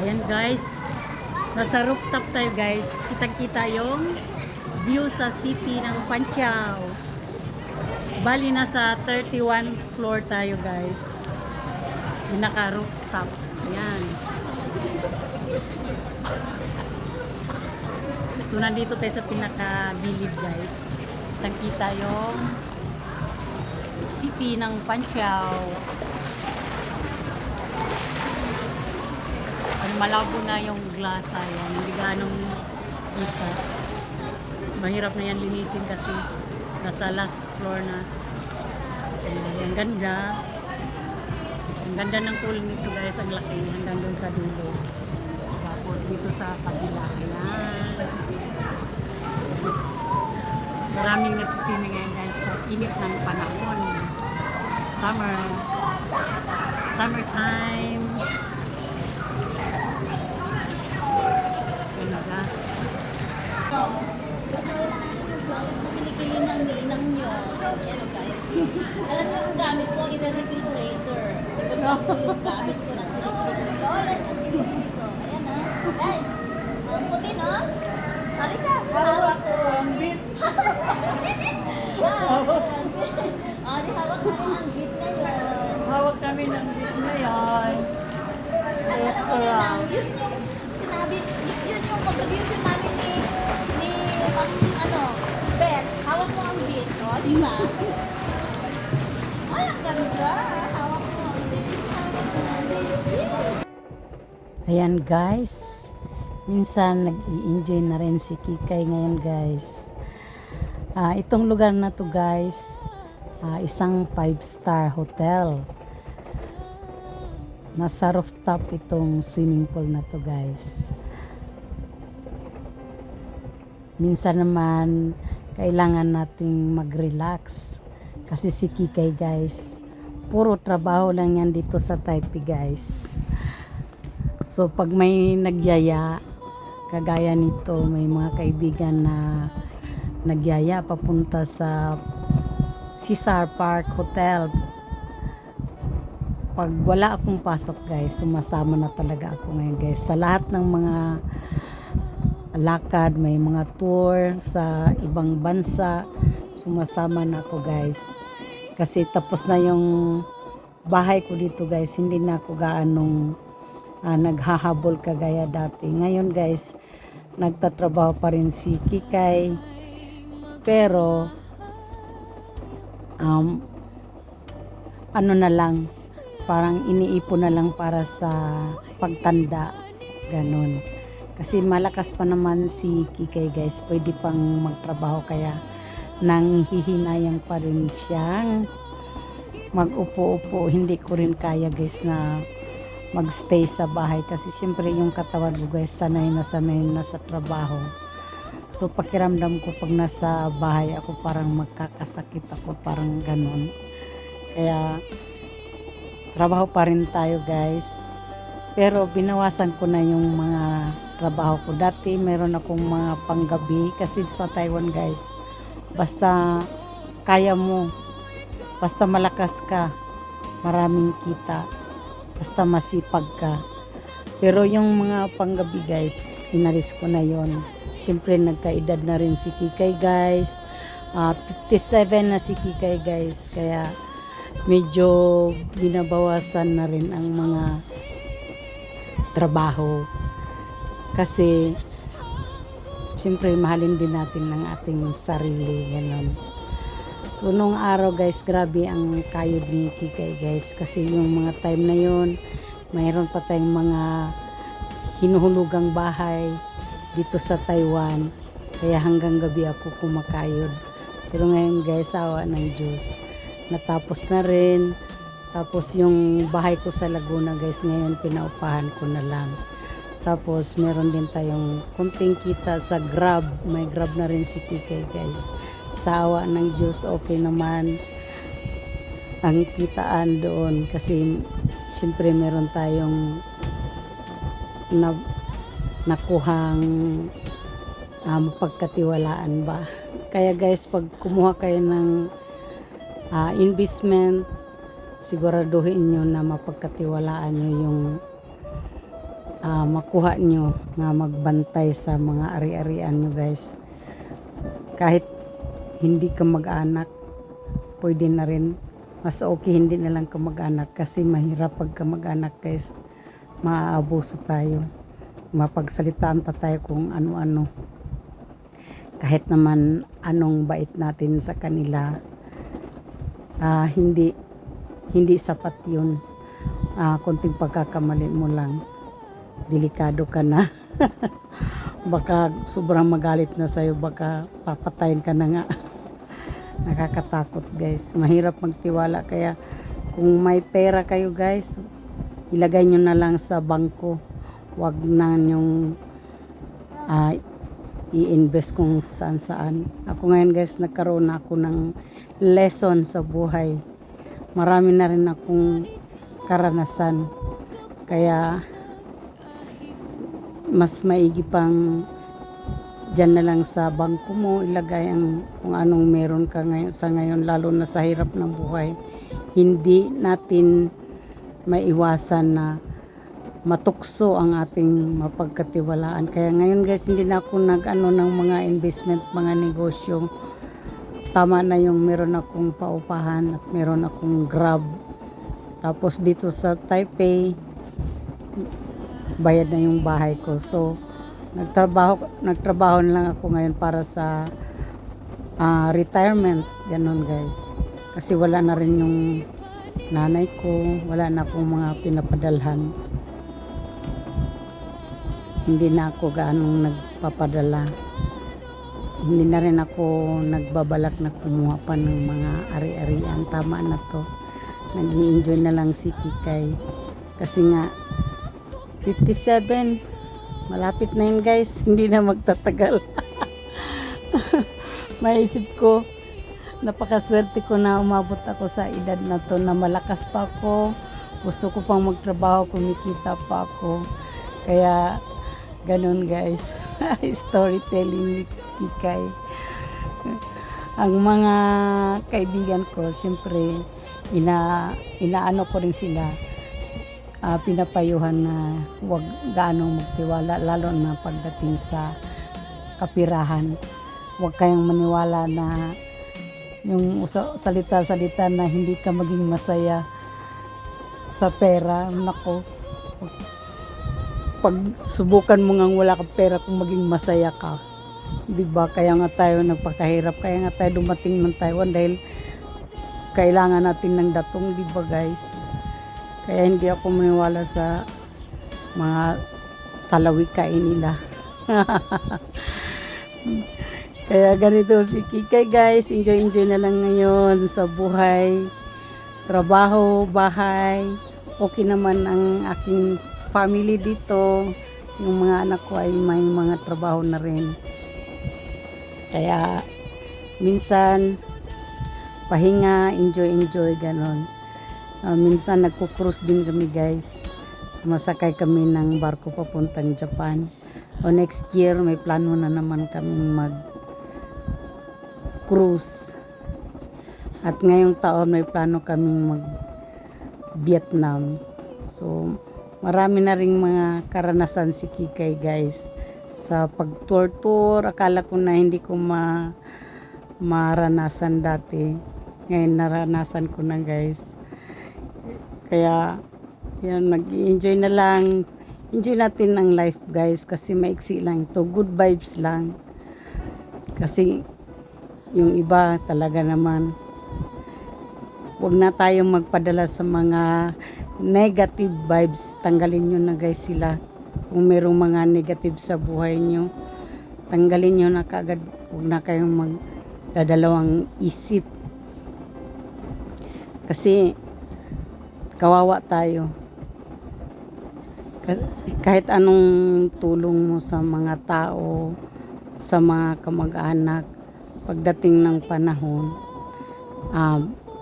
Ayan guys, nasa rooftop tayo guys. Kitang-kita yung view sa city ng Panciao. Bali nasa 31 floor tayo guys. Pinaka-rooftop. Ayan. So nandito tayo sa pinaka-gilid guys. Kitang-kita yung city ng Panciao. Malabo na yung glass, ayan, hindi ganong kita. Mahirap na yan linisin kasi nasa last floor na. Ayan, ang ganda. Ang ganda ng pool nito guys, ang laki hanggang doon sa dulo. Tapos dito sa kabila, ayan. Maraming nagsusini ngayon guys sa init ng panahon. Summertime. Kinikiling ng ninang nyo. Ano guys? Alam nyo ang gamit ko, i-refrigerator. Iba na po yung gamit ko ng refrigerator. Let's pinipili ko. Ayan ha. Guys, ang puti no? Halika. Hawak ko ang bit. Di hawak namin ang bit ngayon. Hawak kami ng bit ngayon. At alam mo nyo lang, yun yung sinabi, yun yung contribution namin ni Bet, hawak mo ang bit, no? Di ba? Ay, ang ganda. Hawak mo ang bit. Ayan guys, minsan nag-i-enjoy na rin si Kikay ngayon guys. Itong lugar na to guys, isang 5-star hotel. Nasa rooftop itong swimming pool na to guys. Minsan naman kailangan nating mag-relax kasi si Kikay guys, puro trabaho lang yan dito sa Taipei guys. So pag may nagyaya, kagaya nito, may mga kaibigan na nagyaya papunta sa Caesar Park Hotel. Pag wala akong pasok guys, sumasama na talaga ako ngayon guys. Sa lahat ng mga lakad, may mga tour sa ibang bansa, sumasama na ako guys. Kasi tapos na yung bahay ko dito guys, hindi na ako gaanong naghahabol kagaya dati. Ngayon guys, nagtatrabaho pa rin si Kikay. Pero, ano na lang, parang iniipon na lang para sa pagtanda, ganun. Kasi malakas pa naman si Kikay guys, pwede pang magtrabaho kaya nang hihinayang pa rin siyang mag-upo-upo. Hindi ko rin kaya guys na magstay sa bahay kasi syempre yung katawan ko guys sanay na sa trabaho. So pakiramdam ko pag nasa bahay ako parang magkakasakit ako, parang ganun. Kaya trabaho pa rin tayo guys. Pero binawasan ko na yung mga trabaho ko. Dati meron akong mga panggabi kasi sa Taiwan guys, basta kaya mo, basta malakas ka, maraming kita, basta masipag ka. Pero yung mga panggabi guys, inalis ko na yon. Siyempre nagkaedad na rin si Kikay guys. 57 na si Kikay guys. Kaya medyo binabawasan na rin ang mga trabaho. Kasi siyempre mahalin din natin ng ating sarili. Ganon. So nung araw guys, grabe ang kayod ni Kikay guys. Kasi yung mga time na yun, mayroon pa tayong mga hinuhulugang bahay dito sa Taiwan. Kaya hanggang gabi ako kumakayod. Pero ngayon guys, awa ng Diyos, natapos na rin. Tapos yung bahay ko sa Laguna guys, ngayon pinaupahan ko na lang. Tapos meron din tayong kunting kita sa Grab. May Grab na rin si Kikay guys. Sa awa ng Diyos, okay naman ang kitaan doon. Kasi siyempre meron tayong nakuhang mapagkatiwalaan ba. Kaya guys, pag kumuha kayo ng investment, siguraduhin nyo na mapagkatiwalaan nyo yung makuha nyo nga magbantay sa mga ari-arian nyo guys. Kahit hindi ka mag-anak, pwede na rin. Mas okay hindi na lang ka mag-anak kasi mahirap pag ka mag-anak guys. Maaabuso tayo. Mapagsalitaan pa tayo kung ano-ano. Kahit naman anong bait natin sa kanila, hindi sapat yun. Konting pagkakamali mo lang, delikado ka na. Baka sobrang magalit na sa'yo, baka papatayin ka na nga. Nakakatakot guys, mahirap magtiwala. Kaya kung may pera kayo guys, ilagay nyo na lang sa bangko. Wag na nyong i-invest kung saan-saan. Ako ngayon guys, nagkaroon na ako ng lesson sa buhay. Marami na rin akong karanasan. Kaya mas maigi pang dyan na lang sa bangko mo ilagay ang kung anong meron ka ngayon, sa ngayon, lalo na sa hirap ng buhay. Hindi natin maiwasan na matukso ang ating mapagkatiwalaan. Kaya ngayon guys, hindi na ako nag-ano ng mga investment, mga negosyo. Tama na yung meron akong paupahan at meron akong Grab. Tapos dito sa Taipei, bayad na yung bahay ko. So, nagtrabaho na lang ako ngayon para sa retirement. Ganon guys. Kasi wala na rin yung nanay ko. Wala na akong mga pinapadalhan. Hindi na ako gaanong nagpapadala. Hindi na rin ako nagbabalak na kumuha pa ng mga ari-arian. Tama na to. Nag-i-enjoy na lang si Kikay. Kasi nga, 57, malapit na yun guys. Hindi na magtatagal. Maisip ko, napakaswerte ko na umabot ako sa edad na to na malakas pa ako. Gusto ko pang magtrabaho, kumikita pa ako. Kaya, ganun guys. Storytelling ni Kikay. Ang mga kaibigan ko, siyempre, inaano ko rin sila. Pinapayuhan na huwag gaano magtiwala, lalo na pagdating sa kapirahan. Huwag kayong maniwala na yung salita-salita na hindi ka maging masaya sa pera. Nako, pag subukan mo ngang wala ka pera kung maging masaya ka. Diba? Kaya nga tayo nagpakahirap. Kaya nga tayo dumating ng Taiwan dahil kailangan natin ng datong, diba guys? Kaya hindi ako maniwala sa mga salawikain nila. Kaya ganito si Kikay guys. Enjoy na lang ngayon sa buhay. Trabaho, bahay. Okay naman ang aking family dito. Yung mga anak ko ay may mga trabaho na rin. Kaya minsan pahinga, enjoy, ganon. Minsan nagko-cruise din kami guys. Sumasakay kami ng barko papuntang Japan. O next year may plano na naman kaming mag-cruise. At ngayong taon may plano kaming mag-Vietnam. So marami na ring mga karanasan si Kikay guys. Sa pag-tour, akala ko na hindi ko maranasan dati. Ngayon naranasan ko na guys. Kaya, yan, nag-enjoy na lang. Enjoy natin ang life guys kasi maiksi lang ito. Good vibes lang. Kasi yung iba talaga naman, wag na tayong magpadala sa mga negative vibes. Tanggalin nyo na guys sila. Kung mayroong mga negative sa buhay nyo, tanggalin nyo na kaagad. Huwag na kayong magdadalawang isip. Kasi kawawa tayo. Kahit anong tulong mo sa mga tao, sa mga kamag-anak, pagdating ng panahon,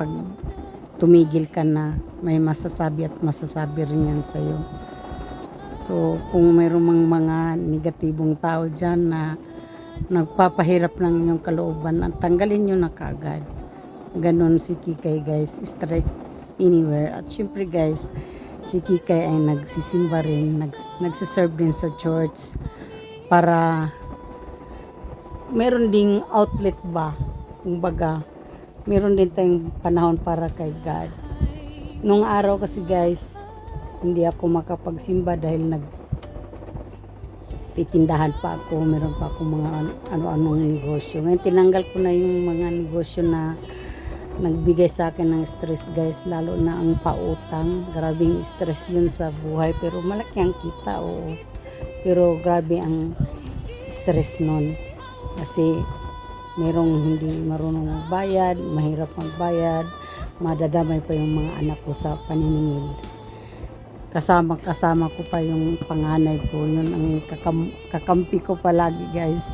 pag tumigil ka na, may masasabi at masasabi rin yan sa'yo. So, kung mayroong mga negatibong tao dyan na nagpapahirap ng inyong kalooban, tanggalin nyo na kaagad. Ganon si Kikay guys, strike anywhere. At syempre guys, si Kikay ay nagsisimba rin, nagsiserve din sa church para meron ding outlet ba, kumbaga meron din tayong panahon para kay God. Nung araw kasi guys, hindi ako makapagsimba dahil titindahan pa ako, meron pa akong mga ano-anong negosyo. Ngayon tinanggal ko na yung mga negosyo na nagbigay sa akin ng stress guys, lalo na ang pautang. Grabing stress yun sa buhay, pero malaki ang kita, oo. Pero grabe ang stress nun. Kasi merong hindi marunong magbayad, mahirap magbayad, madadamay pa yung mga anak ko sa paniningil. Kasama ko pa yung panganay ko, yun ang kakampi ko palagi guys.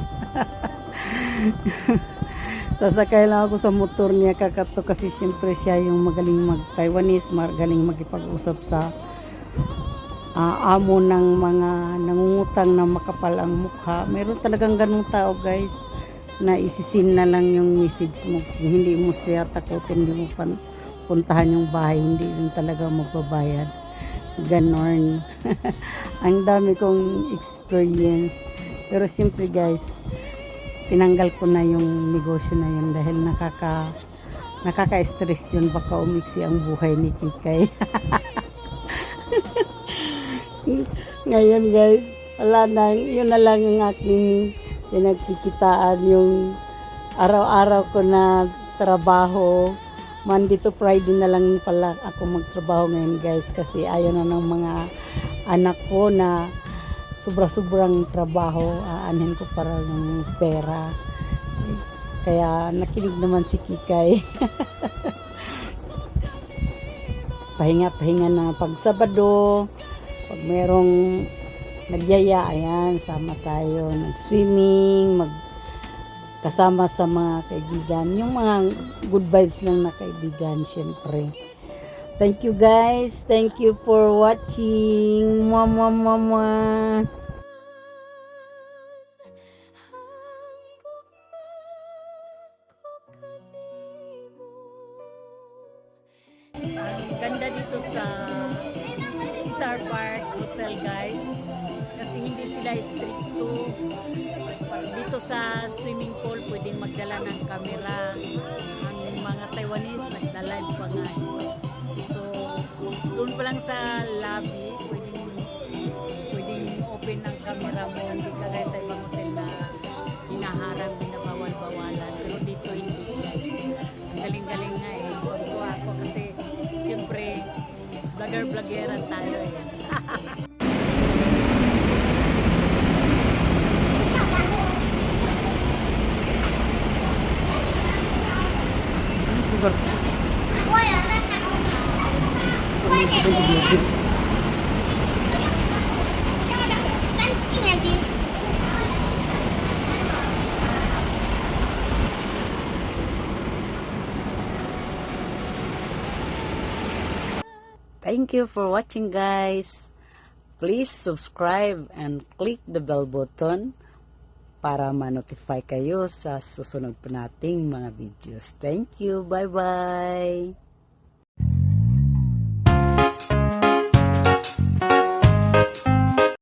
Sasakay lang ako sa motor niya kakato kasi siyempre siya yung magaling mag-Taiwanese, magaling makipag-usap sa amo ng mga nangungutang na makapal ang mukha. Meron talagang ganung tao guys, na isisin na lang yung message mo. Hindi mo siya takutin, hindi mo puntahan yung bahay, hindi rin talaga magbabayad. Ganon. Ang dami kong experience. Pero siyempre guys, tinanggal ko na yung negosyo na yun dahil nakaka-stress yun, baka umiksi ang buhay ni Kikay. Ngayon guys, wala na, yun na lang ang aking pinagkikitaan, yung araw-araw ko na trabaho. Monday to Friday na lang pala ako magtrabaho ngayon guys, kasi ayaw na ng mga anak ko na sobra-sobrang trabaho, aanhin ko para ng pera. Kaya nakinig naman si Kikay. Pahinga-pahinga na pag Sabado, pag merong nagyaya, ayan, sama tayo, nag-swimming, kasama sa mga kaibigan, yung mga good vibes lang na kaibigan, syempre. Thank you guys, thank you for watching. Mama. Ganda dito sa Cesar Park Hotel guys, kasi hindi sila stricto. Dito sa swimming pool pwedeng magdala ng camera. Ang mga Taiwanese nagda-live pa nga. So doon pa lang sa lobby pwedeng open ang camera mo, hindi kagaya sa ibang hotel na hinaharang, binabawal-bawalan. Pero dito hindi guys. Ang galing-galing nga eh. Ako kasi siyempre vlogger-vloggeran tayo eh. Thank you for watching guys. Please subscribe and click the bell button para ma-notify kayo sa susunod pa nating mga videos. Thank you. Bye-bye.